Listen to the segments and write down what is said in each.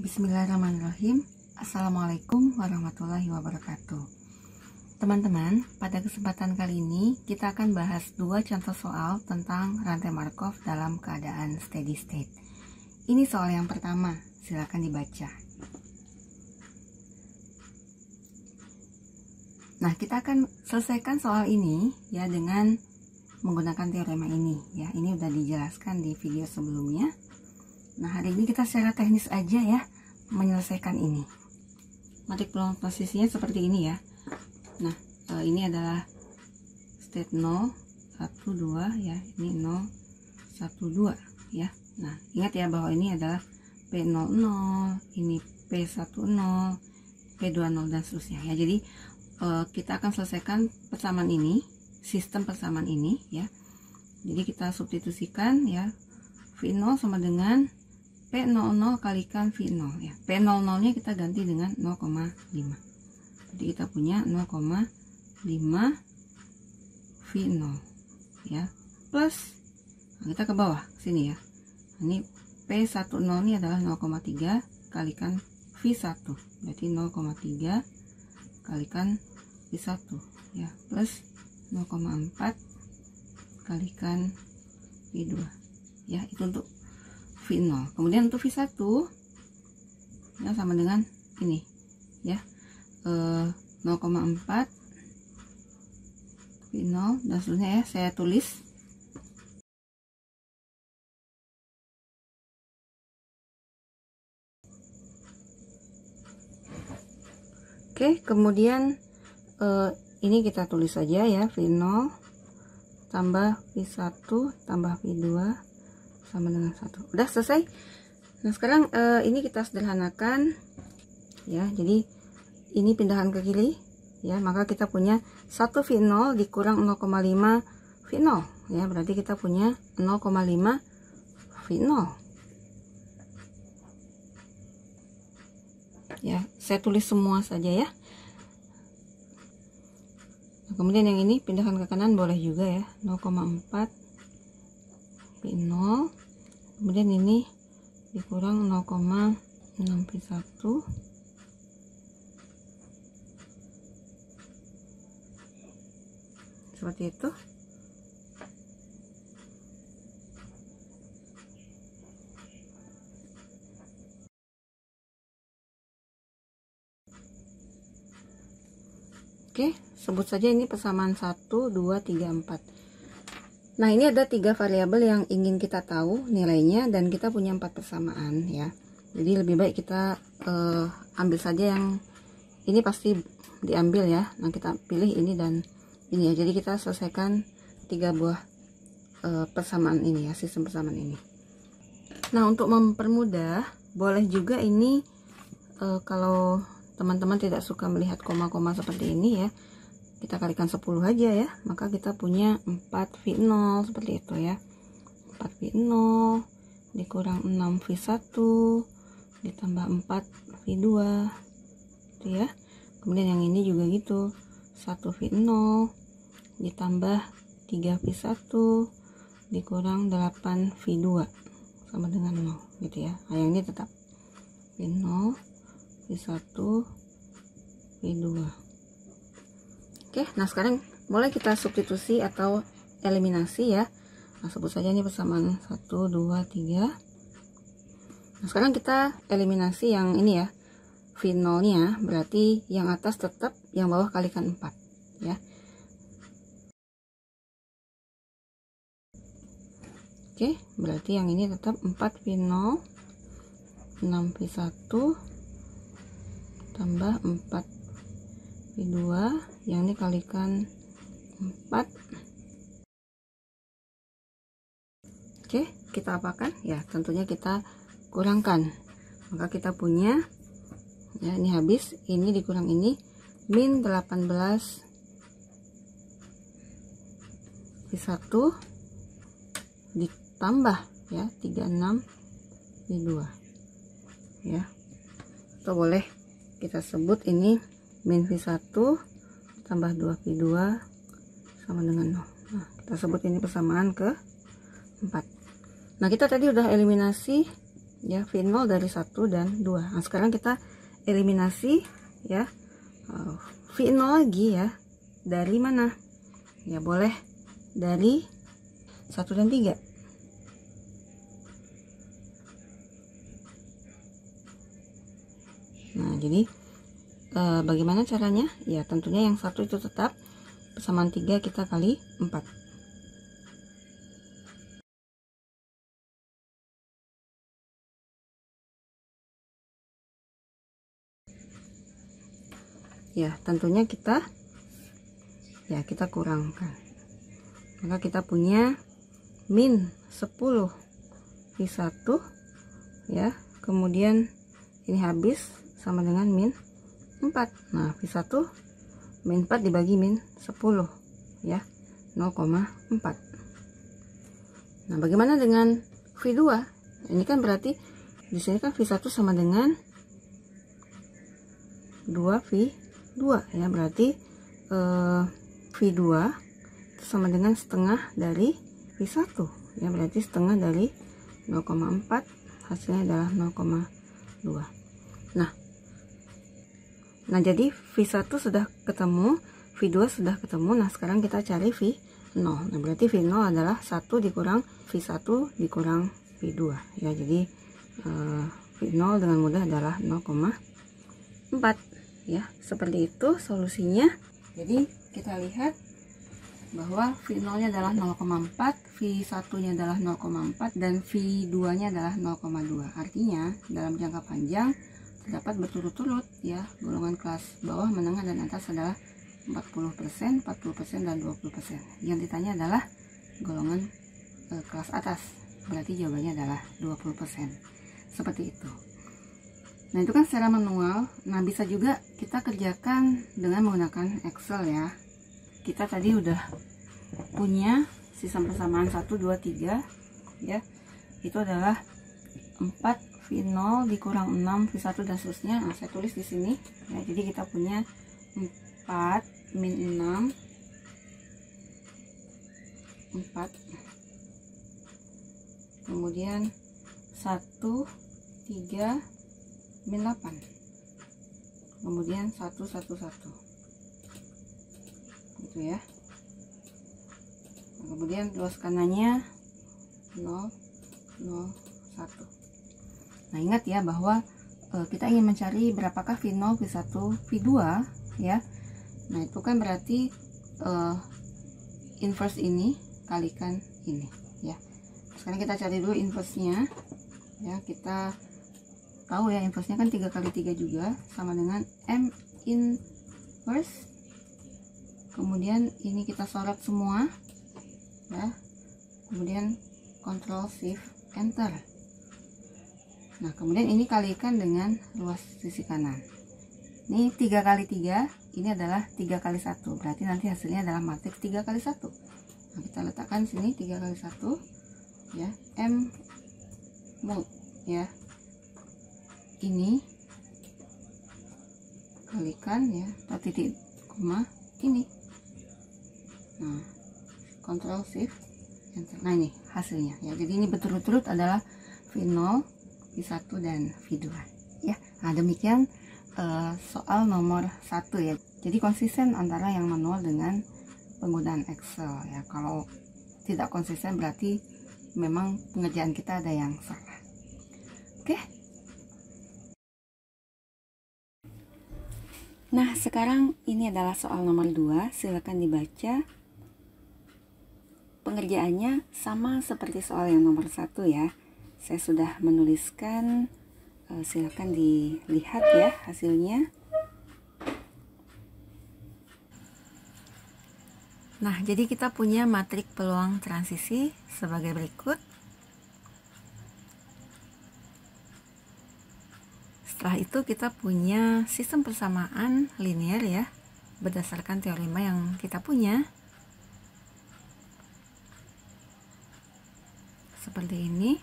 Bismillahirrahmanirrahim. Assalamualaikum warahmatullahi wabarakatuh. Teman-teman, pada kesempatan kali ini kita akan bahas dua contoh soal tentang rantai Markov dalam keadaan steady state. Ini soal yang pertama, silakan dibaca. Nah, kita akan selesaikan soal ini ya dengan menggunakan teorema ini ya. Ini udah dijelaskan di video sebelumnya. Nah, hari ini kita secara teknis aja ya menyelesaikan ini. Matik peluang posisinya seperti ini ya. Nah, ini adalah state 0, 1, 2 ya. Ini 0, 1, 2 ya. Nah, ingat ya bahwa ini adalah P00, ini P10, P20 dan seterusnya ya. Jadi kita akan selesaikan persamaan ini, sistem persamaan ini ya. Jadi kita substitusikan ya. V0 sama dengan P00 kalikan V0 ya. P00 nya kita ganti dengan 0,5. Jadi kita punya 0,5 V0 ya. Plus nah, kita ke bawah sini ya. Ini P10 ini adalah 0,3 kalikan V1. Berarti 0,3 kalikan V1 ya. Plus 0,4 kalikan V2 ya. Itu untuk V0. Kemudian untuk V1 ya sama dengan ini ya, 0,4 V0 dan seterusnya ya. Saya tulis oke. Kemudian ini kita tulis saja ya, V0 tambah V1 tambah V2 sama dengan 1. Udah selesai. Nah, sekarang ini kita sederhanakan ya. Jadi ini pindahan ke kiri ya, maka kita punya 1 V0 dikurang 0,5 V0 ya. Berarti kita punya 0,5 V0 ya. Saya tulis semua saja ya. Nah, kemudian yang ini pindahkan ke kanan boleh juga ya, 0,4 V0. Kemudian ini dikurang 0,6 V1 seperti itu. Oke, sebut saja ini persamaan 1, 2, 3, 4. Nah, ini ada 3 variabel yang ingin kita tahu nilainya dan kita punya 4 persamaan ya. Jadi lebih baik kita ambil saja yang ini, pasti diambil ya. Nah, kita pilih ini dan ini ya. Jadi kita selesaikan 3 buah persamaan ini ya, sistem persamaan ini. Nah, untuk mempermudah boleh juga ini kalau teman-teman tidak suka melihat koma-koma seperti ini ya, kita kalikan 10 aja ya, maka kita punya 4 V0 seperti itu ya. 4 V0 dikurang 6 V1 ditambah 4 V2 itu ya. Kemudian yang ini juga gitu, 1 V0 ditambah 3 V1 dikurang 8 V2 sama dengan 0 gitu ya. Nah, yang ini tetap V0 V1 V2. Oke, nah sekarang mulai kita substitusi atau eliminasi ya. Nah, sebut saja ini persamaan 1, 2, 3. Nah, sekarang kita eliminasi yang ini ya, V0 nya, berarti yang atas tetap, yang bawah kalikan 4 ya. Oke, berarti yang ini tetap 4 V0 6 V1 tambah 4 V2 yang dikalikan 4. Oke, kita apakan? Ya, tentunya kita kurangkan. Maka kita punya ya, ini habis, ini dikurang ini, min 18 V1 ditambah ya 36 V2 ya. Atau boleh kita sebut ini min V1 tambah 2 V2 sama dengan 0. Nah, kita sebut ini persamaan ke 4. Nah, kita tadi udah eliminasi ya, V0 dari 1 dan 2. Nah, sekarang kita eliminasi ya, V0 lagi ya, dari mana? Ya, boleh dari 1 dan 3. Nah, jadi bagaimana caranya? Ya, tentunya yang 1 itu tetap, persamaan 3 kita kali 4. Ya, tentunya kita kurangkan. Maka kita punya min 10 V1 ya. Kemudian ini habis sama dengan min 4. Nah, V1 min 4 dibagi min 10 ya, 0,4. Nah, bagaimana dengan V2? Ini kan berarti di sini kan V1 sama dengan 2V2 ya, berarti V2 sama dengan setengah dari V1 ya, berarti setengah dari 0,4, hasilnya adalah 0,2. Nah, jadi V1 sudah ketemu, V2 sudah ketemu. Nah, sekarang kita cari V0. Nah, berarti V0 adalah 1 dikurang V1 dikurang V2 ya. Jadi V0 dengan mudah adalah 0,4 ya. Seperti itu solusinya. Jadi kita lihat bahwa V0 nya adalah 0,4, V1 nya adalah 0,4, dan V2 nya adalah 0,2. Artinya dalam jangka panjang terdapat berturut-turut ya golongan kelas bawah, menengah, dan atas adalah 40%, 40%, dan 20%. Yang ditanya adalah golongan kelas atas, berarti jawabannya adalah 20%. Seperti itu. Nah, itu kan secara manual. Nah, bisa juga kita kerjakan dengan menggunakan Excel ya. Kita tadi udah punya sistem persamaan 1, 2, 3 ya. Itu adalah 4 V0 dikurang 6 V1 dan seterusnya. Nah, saya tulis di sini ya. Jadi kita punya 4 min 6 4, kemudian 1 3 min 8, kemudian 1 1 1 gitu ya. Nah, kemudian luas kanannya 0 0 1. Nah, ingat ya bahwa kita ingin mencari berapakah V0, V1, V2 ya. Nah, itu kan berarti inverse ini kalikan ini ya. Sekarang kita cari dulu inverse-nya ya. Kita tahu ya inverse-nya kan 3 kali 3 juga, sama dengan M inverse. Kemudian ini kita sorot semua ya. Kemudian Ctrl Shift Enter. Nah, kemudian ini kalikan dengan luas sisi kanan. Ini 3 kali 3, ini adalah 3 kali 1. Berarti nanti hasilnya adalah matriks 3 kali 1. Nah, kita letakkan sini 3 kali 1 ya, M mul ya. Ini kalikan ya, atau titik koma ini. Nah, Ctrl Shift Enter. Nah, ini hasilnya ya. Jadi ini berturut-turut adalah V0, V1, dan V2 ya. Nah, demikian soal nomor 1 ya. Jadi konsisten antara yang manual dengan penggunaan Excel ya. Kalau tidak konsisten berarti memang pengerjaan kita ada yang salah. Oke. Nah, sekarang ini adalah soal nomor 2. Silakan dibaca. Pengerjaannya sama seperti soal yang nomor 1 ya. Saya sudah menuliskan, silakan dilihat ya hasilnya. Nah, jadi kita punya matriks peluang transisi sebagai berikut. Setelah itu kita punya sistem persamaan linear ya, berdasarkan teorema yang kita punya. Seperti ini.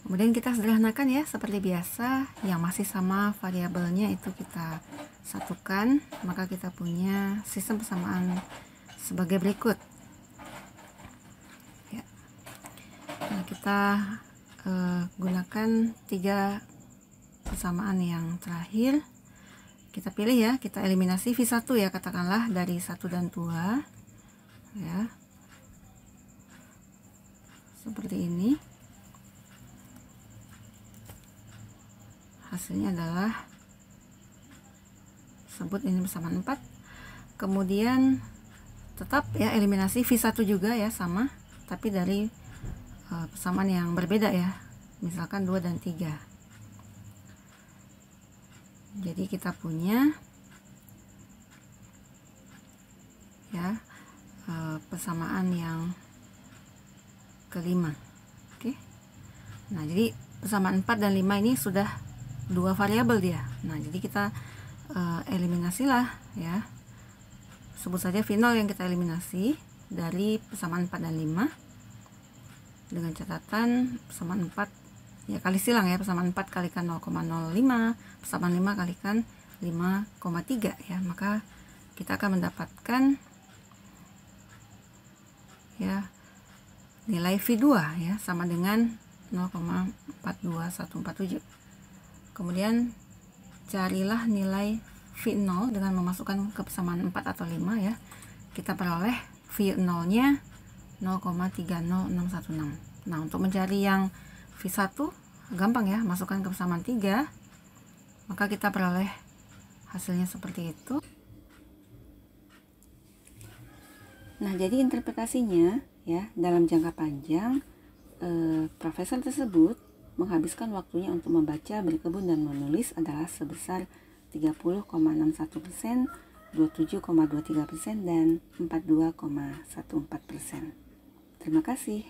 Kemudian kita sederhanakan ya, seperti biasa, yang masih sama variabelnya itu kita satukan, maka kita punya sistem persamaan sebagai berikut ya. Nah, kita gunakan 3 persamaan yang terakhir. Kita pilih ya, kita eliminasi V1 ya, katakanlah dari 1 dan 2 ya, seperti ini. Hasilnya adalah, sebut ini persamaan 4. Kemudian tetap ya eliminasi V1 juga ya, sama, tapi dari persamaan yang berbeda ya, misalkan 2 dan 3. Jadi kita punya ya persamaan yang kelima. Oke. Nah, jadi persamaan 4 dan 5 ini sudah 2 variabel dia. Nah, jadi kita eliminasilah ya. Sebut saja V0 yang kita eliminasi dari persamaan 4 dan 5. Dengan catatan persamaan 4 ya kali silang ya, persamaan 4 kalikan 0,05, persamaan 5 kalikan 5,3 ya, maka kita akan mendapatkan ya nilai V2 ya sama dengan 0,42147. Kemudian carilah nilai V0 dengan memasukkan ke persamaan 4 atau 5 ya. Kita peroleh V0-nya 0,30616. Nah, untuk mencari yang V1 gampang ya, masukkan ke persamaan 3, maka kita peroleh hasilnya seperti itu. Nah, jadi interpretasinya ya, dalam jangka panjang profesor tersebut menghabiskan waktunya untuk membaca, berkebun, dan menulis adalah sebesar 30,61%, 27,23%, dan 42,14%. Terima kasih.